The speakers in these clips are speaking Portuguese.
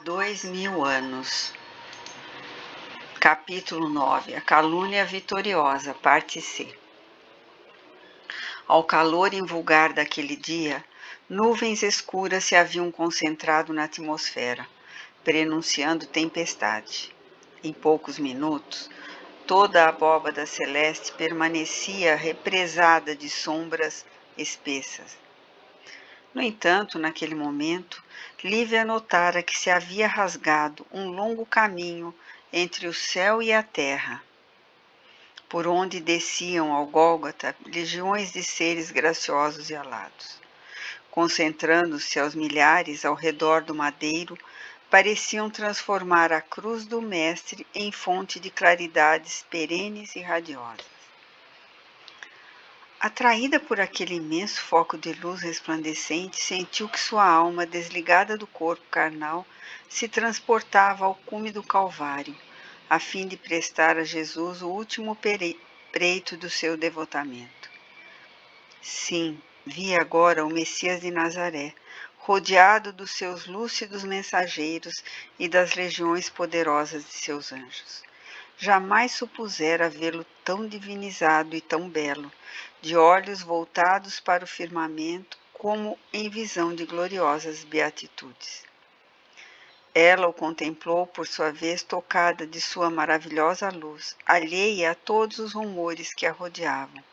2000 anos. Capítulo 9. A calúnia vitoriosa, parte C. Ao calor invulgar daquele dia, nuvens escuras se haviam concentrado na atmosfera, prenunciando tempestade. Em poucos minutos, toda a abóbada celeste permanecia represada de sombras espessas. No entanto, naquele momento, Lívia notara que se havia rasgado um longo caminho entre o céu e a terra, por onde desciam ao Gólgota legiões de seres graciosos e alados. Concentrando-se aos milhares ao redor do madeiro, pareciam transformar a cruz do Mestre em fonte de claridades perenes e radiosas. Atraída por aquele imenso foco de luz resplandecente, sentiu que sua alma, desligada do corpo carnal, se transportava ao cume do Calvário, a fim de prestar a Jesus o último preito do seu devotamento. Sim, via agora o Messias de Nazaré, rodeado dos seus lúcidos mensageiros e das legiões poderosas de seus anjos. Jamais supusera vê-lo tão divinizado e tão belo, de olhos voltados para o firmamento, como em visão de gloriosas beatitudes. Ela o contemplou, por sua vez, tocada de sua maravilhosa luz, alheia a todos os rumores que a rodeavam,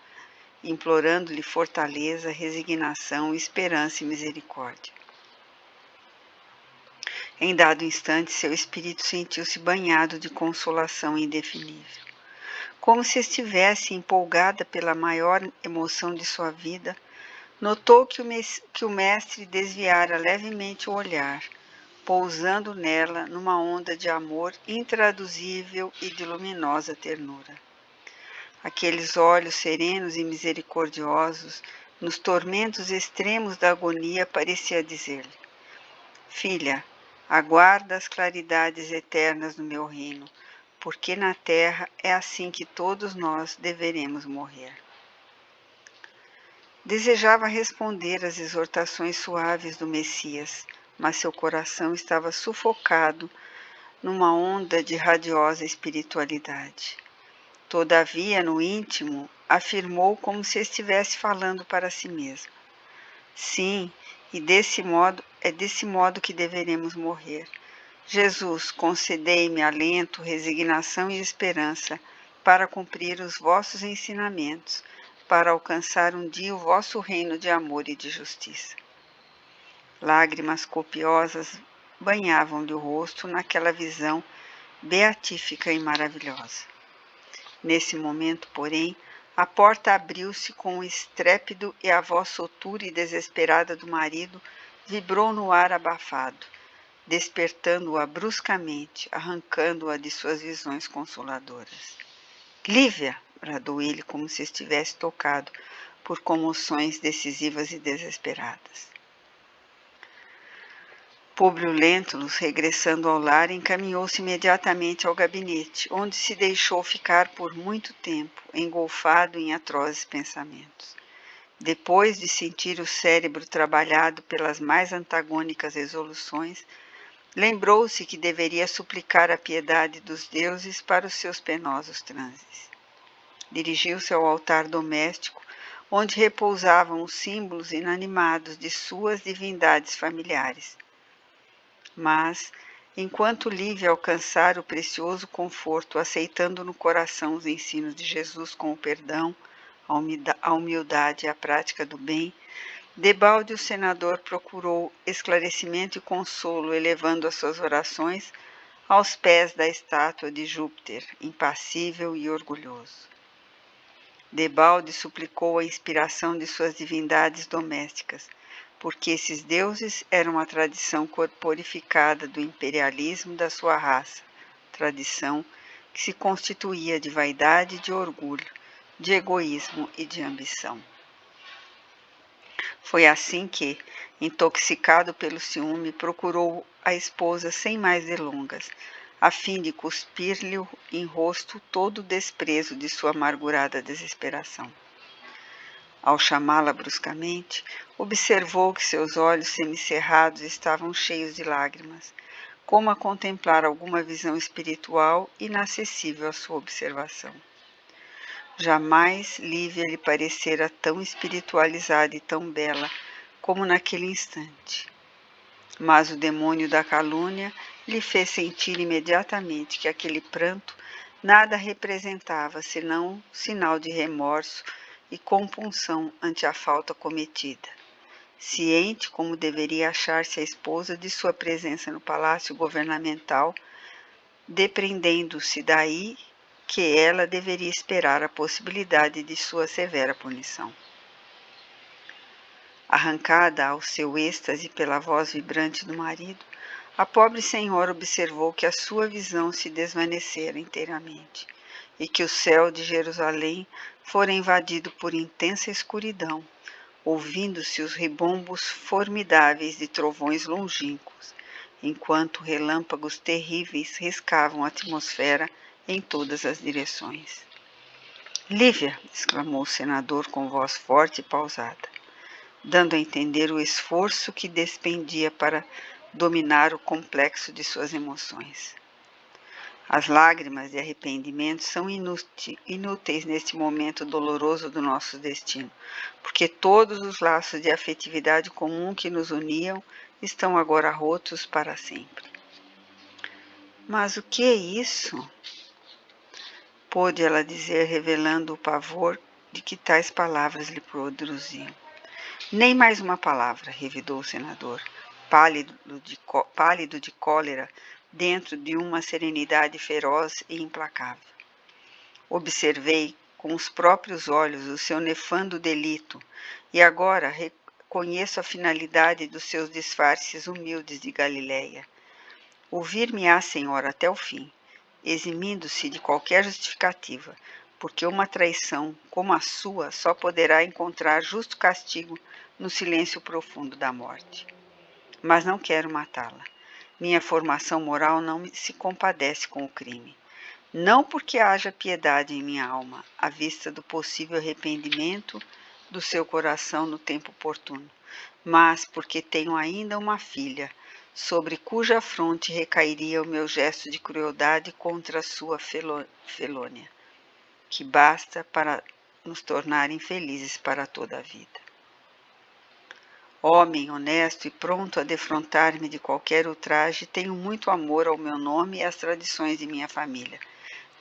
implorando-lhe fortaleza, resignação, esperança e misericórdia. Em dado instante, seu espírito sentiu-se banhado de consolação indefinível. Como se estivesse empolgada pela maior emoção de sua vida, notou que o mestre desviara levemente o olhar, pousando nela numa onda de amor intraduzível e de luminosa ternura. Aqueles olhos serenos e misericordiosos, nos tormentos extremos da agonia, parecia dizer-lhe: Filha, aguarda as claridades eternas do meu reino, porque na terra é assim que todos nós deveremos morrer. Desejava responder às exortações suaves do Messias, mas seu coração estava sufocado numa onda de radiosa espiritualidade. Todavia, no íntimo, afirmou como se estivesse falando para si mesma: Sim, e é desse modo que deveremos morrer. Jesus, concedei-me alento, resignação e esperança para cumprir os vossos ensinamentos, para alcançar um dia o vosso reino de amor e de justiça. Lágrimas copiosas banhavam-lhe o rosto naquela visão beatífica e maravilhosa. Nesse momento, porém, a porta abriu-se com um estrépito e a voz soturna e desesperada do marido vibrou no ar abafado, despertando-a bruscamente, arrancando-a de suas visões consoladoras. Lívia! Bradou ele como se estivesse tocado por comoções decisivas e desesperadas. Públio Lentulus, regressando ao lar, encaminhou-se imediatamente ao gabinete, onde se deixou ficar por muito tempo, engolfado em atrozes pensamentos. Depois de sentir o cérebro trabalhado pelas mais antagônicas resoluções, lembrou-se que deveria suplicar a piedade dos deuses para os seus penosos transes. Dirigiu-se ao altar doméstico, onde repousavam os símbolos inanimados de suas divindades familiares. Mas, enquanto Lívia alcançara o precioso conforto, aceitando no coração os ensinos de Jesus com o perdão, a humildade e a prática do bem, debalde o senador procurou esclarecimento e consolo, elevando as suas orações aos pés da estátua de Júpiter, impassível e orgulhoso. Debalde suplicou a inspiração de suas divindades domésticas, porque esses deuses eram a tradição corporificada do imperialismo da sua raça, tradição que se constituía de vaidade e de orgulho, de egoísmo e de ambição. Foi assim que, intoxicado pelo ciúme, procurou a esposa sem mais delongas, a fim de cuspir-lhe em rosto todo o desprezo de sua amargurada desesperação. Ao chamá-la bruscamente, observou que seus olhos semicerrados estavam cheios de lágrimas, como a contemplar alguma visão espiritual inacessível à sua observação. Jamais Lívia lhe parecera tão espiritualizada e tão bela como naquele instante. Mas o demônio da calúnia lhe fez sentir imediatamente que aquele pranto nada representava senão sinal de remorso e compunção ante a falta cometida. Ciente como deveria achar-se a esposa de sua presença no palácio governamental, depreendendo-se daí que ela deveria esperar a possibilidade de sua severa punição. Arrancada ao seu êxtase pela voz vibrante do marido, a pobre senhora observou que a sua visão se desvanecera inteiramente e que o céu de Jerusalém fora invadido por intensa escuridão, ouvindo-se os ribombos formidáveis de trovões longínquos, enquanto relâmpagos terríveis riscavam a atmosfera em todas as direções. Lívia! Exclamou o senador com voz forte e pausada, dando a entender o esforço que despendia para dominar o complexo de suas emoções. As lágrimas de arrependimento são inúteis neste momento doloroso do nosso destino, porque todos os laços de afetividade comum que nos uniam estão agora rotos para sempre. Mas o que é isso? Pôde ela dizer, revelando o pavor de que tais palavras lhe produziam. Nem mais uma palavra, revidou o senador, pálido de cólera, dentro de uma serenidade feroz e implacável. Observei com os próprios olhos o seu nefando delito e agora reconheço a finalidade dos seus disfarces humildes de Galileia. Ouvir-me-á, senhora, até o fim, eximindo-se de qualquer justificativa, porque uma traição como a sua só poderá encontrar justo castigo no silêncio profundo da morte. Mas não quero matá-la. Minha formação moral não se compadece com o crime. Não porque haja piedade em minha alma, à vista do possível arrependimento do seu coração no tempo oportuno, mas porque tenho ainda uma filha, sobre cuja fronte recairia o meu gesto de crueldade contra a sua felônia, que basta para nos tornar infelizes para toda a vida. Homem honesto e pronto a defrontar-me de qualquer ultraje, tenho muito amor ao meu nome e às tradições de minha família,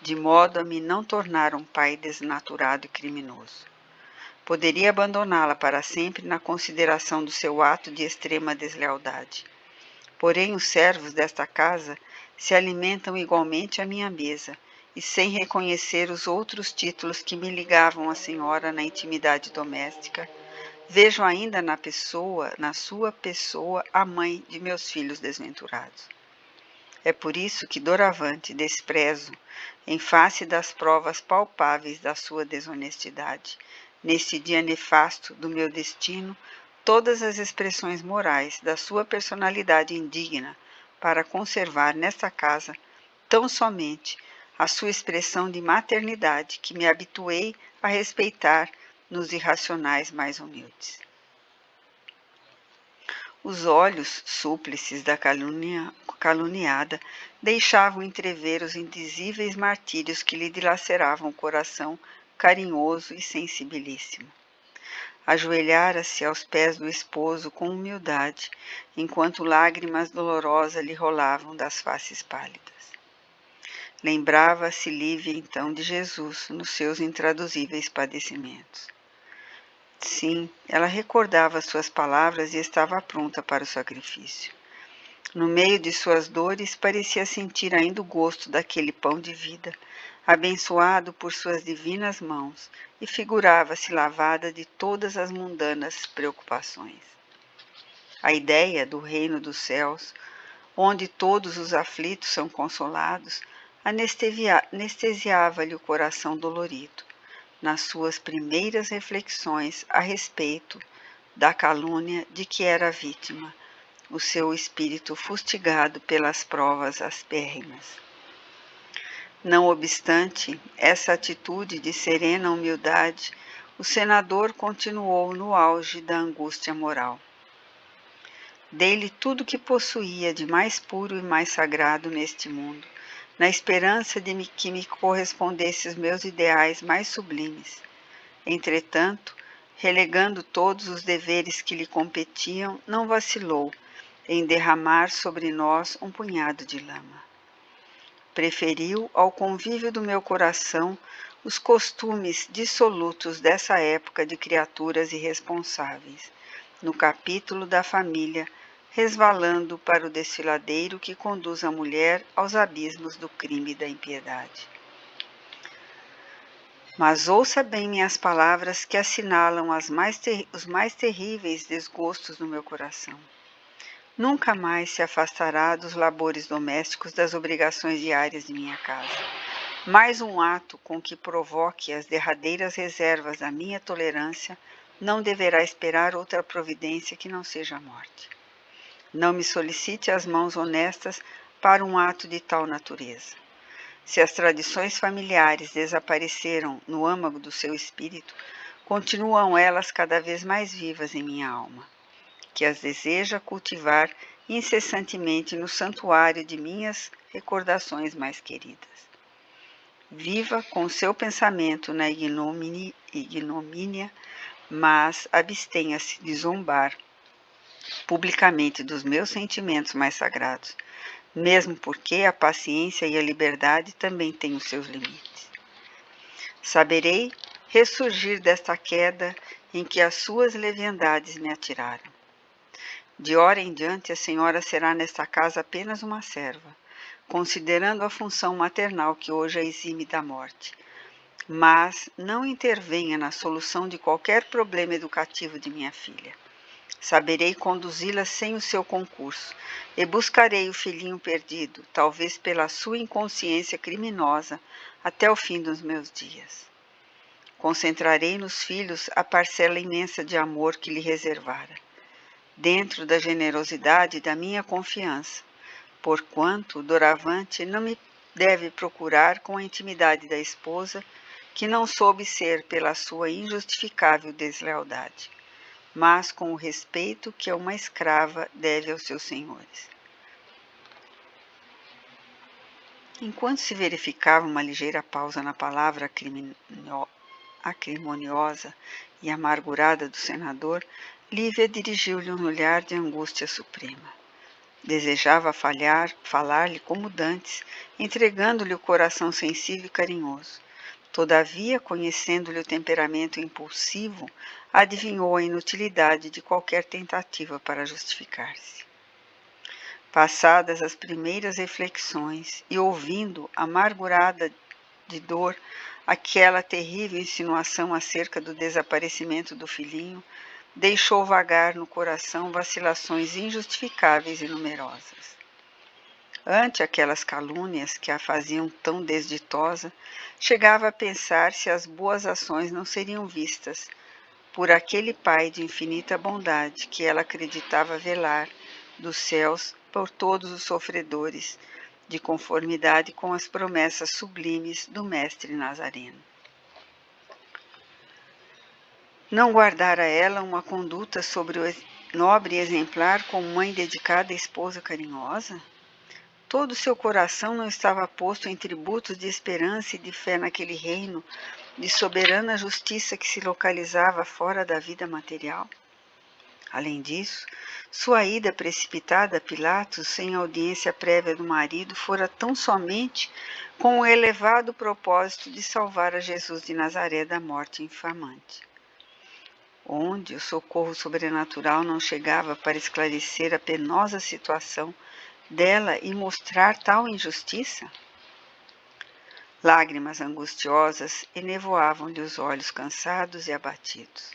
de modo a me não tornar um pai desnaturado e criminoso. Poderia abandoná-la para sempre na consideração do seu ato de extrema deslealdade. Porém, os servos desta casa se alimentam igualmente à minha mesa, e sem reconhecer os outros títulos que me ligavam à senhora na intimidade doméstica, vejo ainda na sua pessoa, a mãe de meus filhos desventurados. É por isso que doravante desprezo, em face das provas palpáveis da sua desonestidade, neste dia nefasto do meu destino, todas as expressões morais da sua personalidade indigna para conservar nesta casa tão somente a sua expressão de maternidade que me habituei a respeitar nos irracionais mais humildes. Os olhos súplices da caluniada deixavam entrever os indizíveis martírios que lhe dilaceravam o coração carinhoso e sensibilíssimo. Ajoelhara-se aos pés do esposo com humildade, enquanto lágrimas dolorosas lhe rolavam das faces pálidas. Lembrava-se Lívia então de Jesus nos seus intraduzíveis padecimentos. Sim, ela recordava suas palavras e estava pronta para o sacrifício. No meio de suas dores, parecia sentir ainda o gosto daquele pão de vida, abençoado por suas divinas mãos, e figurava-se lavada de todas as mundanas preocupações. A ideia do reino dos céus, onde todos os aflitos são consolados, anestesiava-lhe o coração dolorido, nas suas primeiras reflexões a respeito da calúnia de que era vítima, o seu espírito fustigado pelas provas aspérrimas. Não obstante essa atitude de serena humildade, o senador continuou no auge da angústia moral. Dei-lhe tudo o que possuía de mais puro e mais sagrado neste mundo, na esperança de que me correspondesse os meus ideais mais sublimes. Entretanto, relegando todos os deveres que lhe competiam, não vacilou em derramar sobre nós um punhado de lama. Preferiu ao convívio do meu coração os costumes dissolutos dessa época de criaturas irresponsáveis, no capítulo da família, resvalando para o desfiladeiro que conduz a mulher aos abismos do crime e da impiedade. Mas ouça bem minhas palavras que assinalam os mais terríveis desgostos do meu coração. Nunca mais se afastará dos labores domésticos, das obrigações diárias de minha casa. Mais um ato com que provoque as derradeiras reservas da minha tolerância não deverá esperar outra providência que não seja a morte. Não me solicite as mãos honestas para um ato de tal natureza. Se as tradições familiares desapareceram no âmago do seu espírito, continuam elas cada vez mais vivas em minha alma, que as deseja cultivar incessantemente no santuário de minhas recordações mais queridas. Viva com seu pensamento na ignomínia, mas abstenha-se de zombar publicamente dos meus sentimentos mais sagrados, mesmo porque a paciência e a liberdade também têm os seus limites. Saberei ressurgir desta queda em que as suas leviandades me atiraram. De hora em diante, a senhora será nesta casa apenas uma serva, considerando a função maternal que hoje a exime da morte. Mas não intervenha na solução de qualquer problema educativo de minha filha. Saberei conduzi-la sem o seu concurso, e buscarei o filhinho perdido, talvez pela sua inconsciência criminosa, até o fim dos meus dias. Concentrarei nos filhos a parcela imensa de amor que lhe reservara, dentro da generosidade da minha confiança, porquanto, doravante, não me deve procurar com a intimidade da esposa, que não soube ser pela sua injustificável deslealdade, mas com o respeito que uma escrava deve aos seus senhores. Enquanto se verificava uma ligeira pausa na palavra acrimoniosa e amargurada do senador, Lívia dirigiu-lhe um olhar de angústia suprema. Desejava falar-lhe como dantes, entregando-lhe o coração sensível e carinhoso. Todavia, conhecendo-lhe o temperamento impulsivo, adivinhou a inutilidade de qualquer tentativa para justificar-se. Passadas as primeiras reflexões e ouvindo, amargurada de dor, aquela terrível insinuação acerca do desaparecimento do filhinho, deixou vagar no coração vacilações injustificáveis e numerosas. Ante aquelas calúnias que a faziam tão desditosa, chegava a pensar se as boas ações não seriam vistas por aquele Pai de infinita bondade que ela acreditava velar dos céus por todos os sofredores, de conformidade com as promessas sublimes do Mestre Nazareno. Não guardara ela uma conduta sobre o nobre exemplar como mãe dedicada e esposa carinhosa? Todo o seu coração não estava posto em tributos de esperança e de fé naquele reino de soberana justiça que se localizava fora da vida material? Além disso, sua ida precipitada a Pilatos, sem audiência prévia do marido, fora tão somente com o elevado propósito de salvar a Jesus de Nazaré da morte infamante. Onde o socorro sobrenatural não chegava para esclarecer a penosa situação dela e mostrar tal injustiça? Lágrimas angustiosas enevoavam-lhe os olhos cansados e abatidos.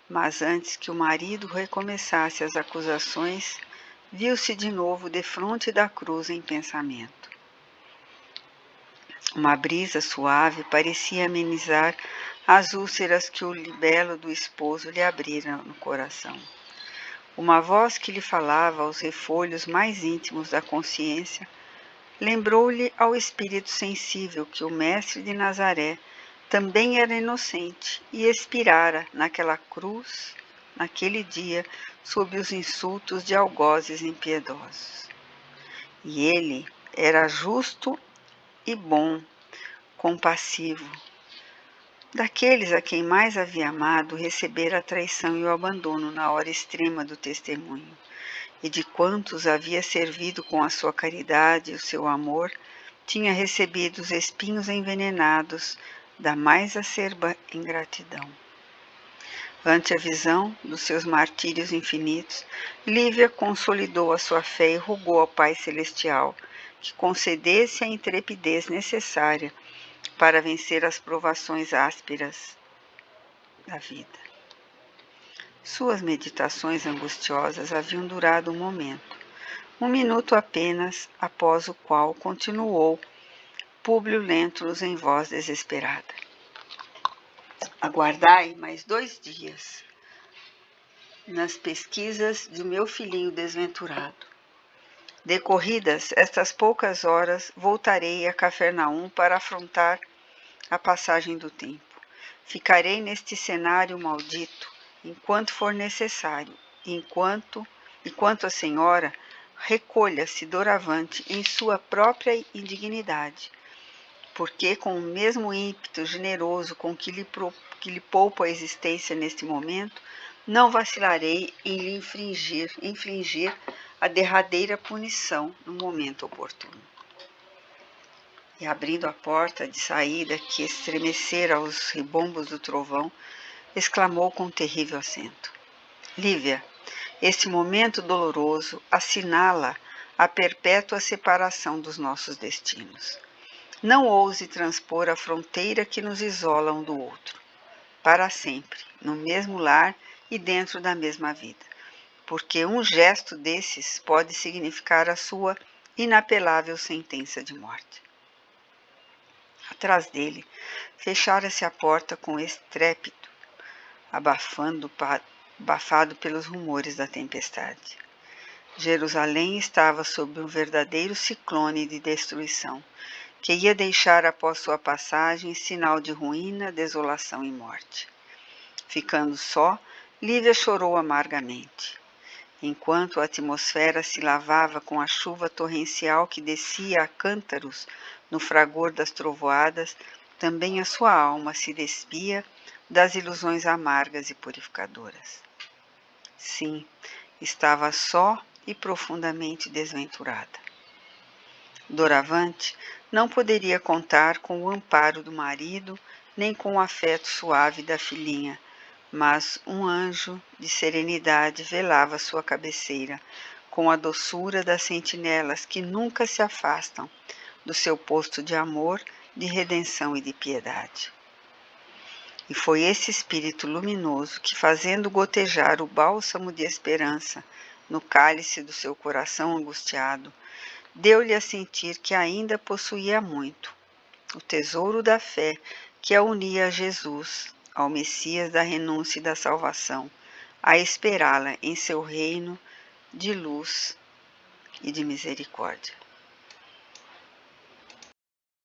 Mas antes que o marido recomeçasse as acusações, viu-se de novo defronte da cruz em pensamento. Uma brisa suave parecia amenizar as úlceras que o libelo do esposo lhe abrira no coração. Uma voz que lhe falava aos refolhos mais íntimos da consciência lembrou-lhe ao espírito sensível que o mestre de Nazaré também era inocente e expirara naquela cruz naquele dia, sob os insultos de algozes impiedosos. E ele era justo e bom, compassivo. Daqueles a quem mais havia amado, recebera a traição e o abandono na hora extrema do testemunho. E de quantos havia servido com a sua caridade e o seu amor, tinha recebido os espinhos envenenados da mais acerba ingratidão. Ante a visão dos seus martírios infinitos, Lívia consolidou a sua fé e rogou ao Pai Celestial que concedesse a intrepidez necessária para vencer as provações ásperas da vida. Suas meditações angustiosas haviam durado um minuto apenas, após o qual continuou Públio Lentulus em voz desesperada. Aguardai mais 2 dias nas pesquisas do meu filhinho desventurado. Decorridas estas poucas horas, voltarei a Cafarnaum para afrontar a passagem do tempo. Ficarei neste cenário maldito enquanto for necessário, enquanto a senhora recolha-se doravante em sua própria indignidade, porque com o mesmo ímpeto generoso com que lhe poupo a existência neste momento, não vacilarei em lhe infligir a derradeira punição no momento oportuno. E abrindo a porta de saída que estremecera aos ribombos do trovão, exclamou com terrível acento: Lívia, este momento doloroso assinala a perpétua separação dos nossos destinos. Não ouse transpor a fronteira que nos isola um do outro, para sempre, no mesmo lar e dentro da mesma vida, porque um gesto desses pode significar a sua inapelável sentença de morte. Atrás dele, fechara-se a porta com estrépito, abafado pelos rumores da tempestade. Jerusalém estava sob um verdadeiro ciclone de destruição, que ia deixar após sua passagem sinal de ruína, desolação e morte. Ficando só, Lívia chorou amargamente. Enquanto a atmosfera se lavava com a chuva torrencial que descia a cântaros no fragor das trovoadas, também a sua alma se despia das ilusões amargas e purificadoras. Sim, estava só e profundamente desventurada. Doravante, não poderia contar com o amparo do marido, nem com o afeto suave da filhinha, mas um anjo de serenidade velava sua cabeceira, com a doçura das sentinelas que nunca se afastam do seu posto de amor, de redenção e de piedade. E foi esse espírito luminoso que, fazendo gotejar o bálsamo de esperança no cálice do seu coração angustiado, deu-lhe a sentir que ainda possuía muito, o tesouro da fé que a unia a Jesus, ao Messias da renúncia e da salvação, a esperá-la em seu reino de luz e de misericórdia.